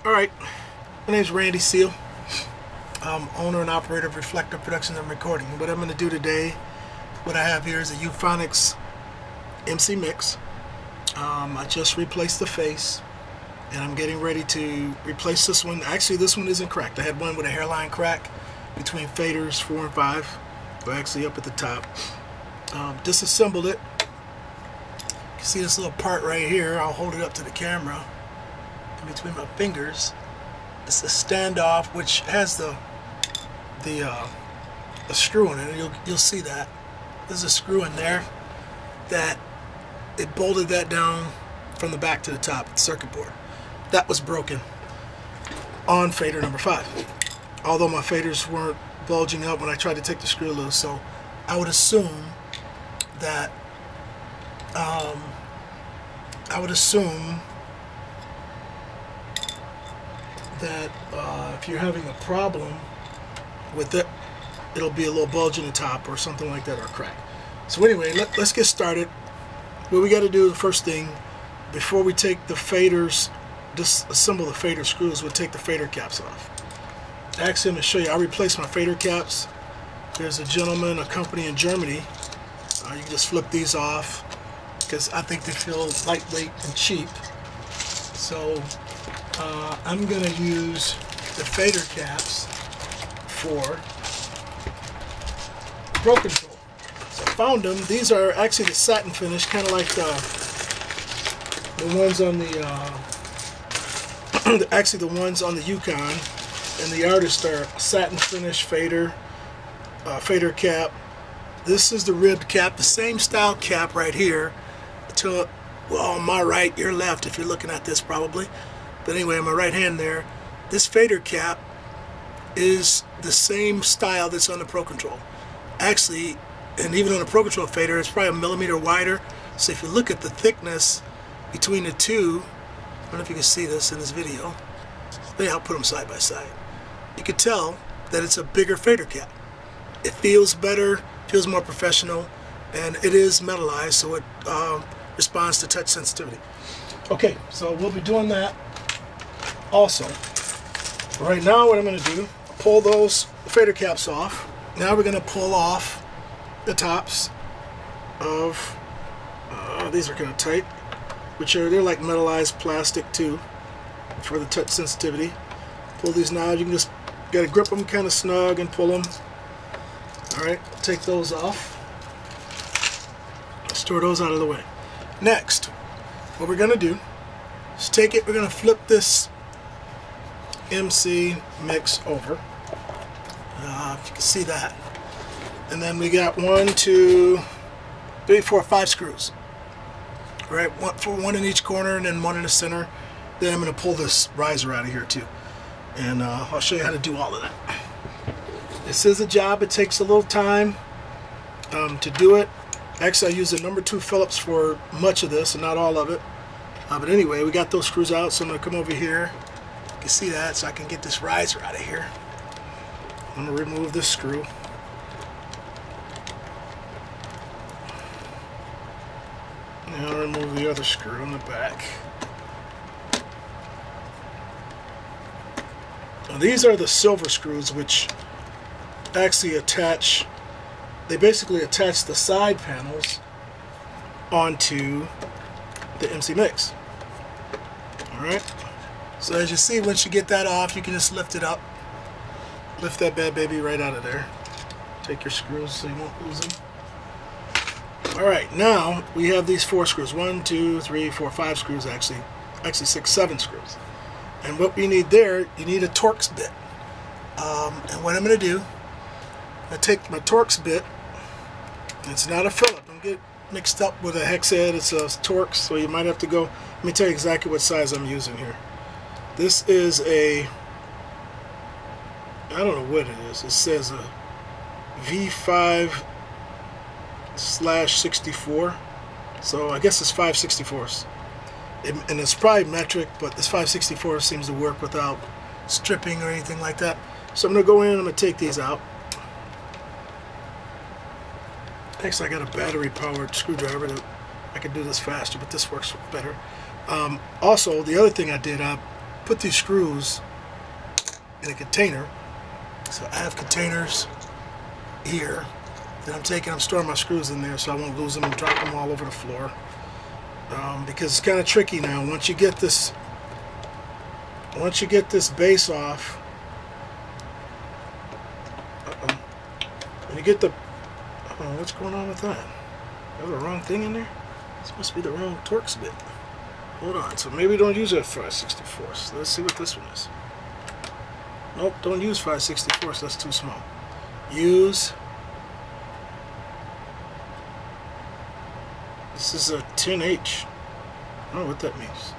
Alright, my name is Randy Seal. I'm owner and operator of Reflector Production and Recording. What I'm going to do today, what I have here is a Euphonix MC mix. I just replaced the face and I'm getting ready to replace this one. Actually, this one isn't cracked. I had one with a hairline crack between faders 4 and 5. They're actually up at the top. Disassembled it. You can see this little part right here. I'll hold it up to the camera. In between my fingers, it's a standoff which has the screw in it. You'll see that there's a screw in there that it bolted that down from the back to the top of the circuit board. That was broken on fader number 5. Although my faders weren't bulging up when I tried to take the screw loose, so I would assume that if you're having a problem with it, it'll be a little bulge in the top or something like that, or crack. So anyway, let's get started. What we got to do, the first thing, before we take the faders, disassemble the fader screws, we'll take the fader caps off. Actually, I'm going to show you. I replaced my fader caps. There's a gentleman, a company in Germany. You can just flip these off because I think they feel lightweight and cheap. So I'm going to use the fader caps for Pro Control. So I found them. These are actually the satin finish, kind of like the ones on the actually the ones on the Yukon, and the artist are satin finish fader cap. This is the ribbed cap, the same style cap right here. To, well, on my right, your left, if you're looking at this probably. But anyway, on my right hand there, this fader cap is the same style that's on the Pro Control. Actually, and even on the Pro Control fader, it's probably a millimeter wider. So if you look at the thickness between the two, I don't know if you can see this in this video. Maybe I'll put them side by side. You can tell that it's a bigger fader cap. It feels better, feels more professional, and it is metallized, so it responds to touch sensitivity. Okay, so we'll be doing that also. Right now what I'm going to do, pull those fader caps off. Now we're going to pull off the tops of, these are kind of tight, they're like metallized plastic too, for the touch sensitivity. Pull these now, you can just gotta grip them kind of snug and pull them. Alright, take those off. Store those out of the way. Next, what we're gonna do is take it, we're gonna flip this MC mix over. If you can see that. And then we got 1, 2, 3, 4, 5 screws. Alright, one in each corner and then one in the center. Then I'm going to pull this riser out of here too. And I'll show you how to do all of that. This is a job. It takes a little time to do it. Actually, I use the number 2 Phillips for much of this and not all of it. But anyway, we got those screws out, so I'm going to come over here. You can see that, so I can get this riser out of here. I'm going to remove this screw. Now I'll remove the other screw in the back. Now these are the silver screws, which actually attach, they basically attach the side panels onto the MC mix. Alright, so as you see, once you get that off, you can just lift it up. Lift that bad baby right out of there. Take your screws so you won't lose them. Alright, now we have these 4 screws. 1, 2, 3, 4, 5 screws actually 6, 7 screws. And what we need there, you need a Torx bit. And what I'm going to do, I take my Torx bit. It's not a Phillips. Don't get mixed up with a hex head. It's a Torx, so you might have to go. Let me tell you exactly what size I'm using here. This is a, I don't know what it is. It says a V5/64. So I guess it's 5/64. And it's probably metric, but this 5/64 seems to work without stripping or anything like that. So I'm going to go in and I'm going to take these out. Actually, I got a battery powered screwdriver that I could do this faster, but this works better. Also, the other thing I did, put these screws in a container. So I have containers here that I'm storing my screws in there so I won't lose them and drop them all over the floor. Because it's kind of tricky now. Once you get this base off, when you get the, what's going on with that? Is there the wrong thing in there? This must be the wrong Torx bit. Hold on. So maybe don't use a 5/64. So let's see what this one is. Nope, don't use 5/64. That's too small. Use. This is a 10H. I don't know what that means.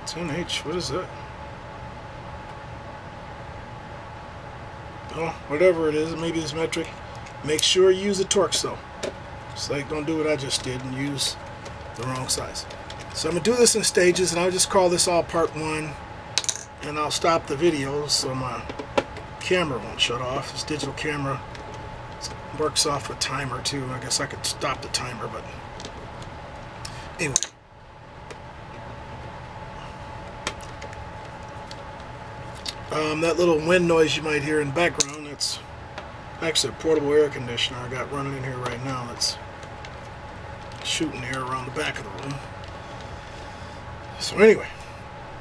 10H. What is that? Oh, whatever it is. Maybe it's metric. Make sure you use the Torx though. It's like, don't do what I just did and use the wrong size. So I'm going to do this in stages, and I'll just call this all part 1, and I'll stop the video so my camera won't shut off. This digital camera works off a timer too. I guess I could stop the timer, but anyway. That little wind noise you might hear in the background, that's actually a portable air conditioner I got running in here right now. That's shooting air around the back of the room. So anyway,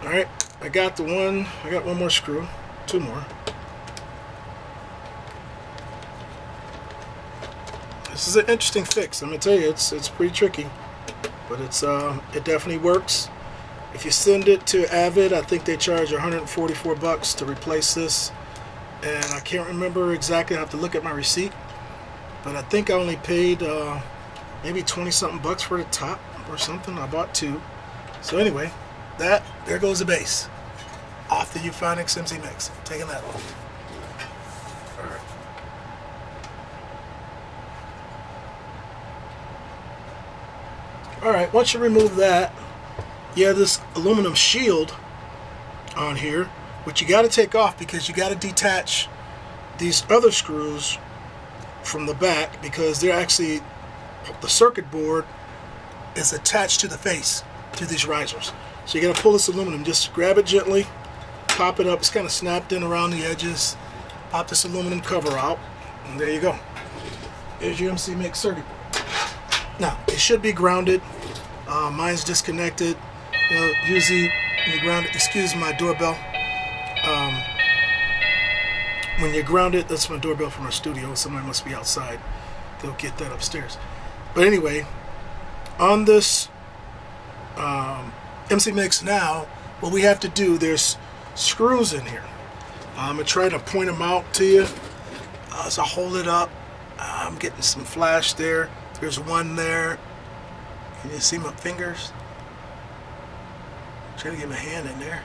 alright, I got one more screw, 2 more. This is an interesting fix. I'm gonna tell you, it's pretty tricky, but it definitely works. If you send it to Avid, I think they charge 144 bucks to replace this, and I can't remember exactly. I have to look at my receipt, but I think I only paid maybe 20-something bucks for the top or something. I bought 2. So anyway, there goes the base off the Euphonix MC Mix. Taking that off. Alright, once you remove that, you have this aluminum shield on here, which you got to take off because you got to detach these other screws from the back, because they're actually, the circuit board is attached to the face, to these risers. So you got to pull this aluminum, just grab it gently, pop it up. It's kind of snapped in around the edges. Pop this aluminum cover out, and there you go. There's your MC Mix circuit board. Now, it should be grounded. Mine's disconnected. You know, usually when you ground it, excuse my doorbell. When you ground it, that's my doorbell from our studio. Somebody must be outside. They'll get that upstairs. But anyway, on this MC Mix now, what we have to do, there's screws in here. I'm going to try to point them out to you as I hold it up. I'm getting some flash there. There's one there. Can you see my fingers? Try to get my hand in there.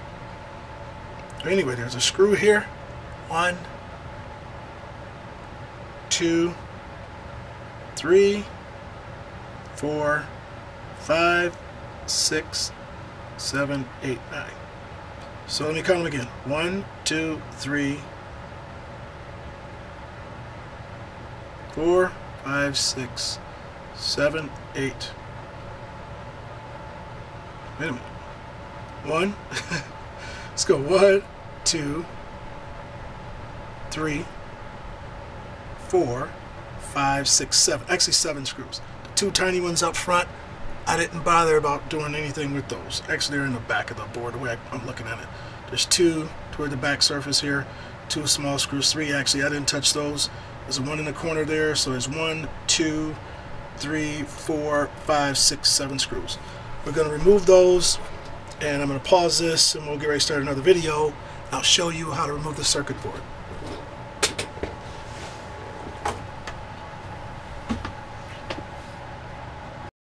Anyway, there's a screw here. 1, 2, 3, 4, 5, 6, 7, 8, 9. So let me count them again. 1, 2, 3, 4, 5, 6, 7, 8. Wait a minute. 1. Let's go. 1, 2, 3, 4, 5, 6, 7. Actually 7 screws. The 2 tiny ones up front, I didn't bother about doing anything with those. Actually, they're in the back of the board, the way I'm looking at it. There's 2 toward the back surface here. 2 small screws. 3 actually, I didn't touch those. There's 1 in the corner there. So there's 1, 2, 3, 4, 5, 6, 7 screws. We're going to remove those, and I'm going to pause this, and we'll get ready to start another video. I'll show you how to remove the circuit board.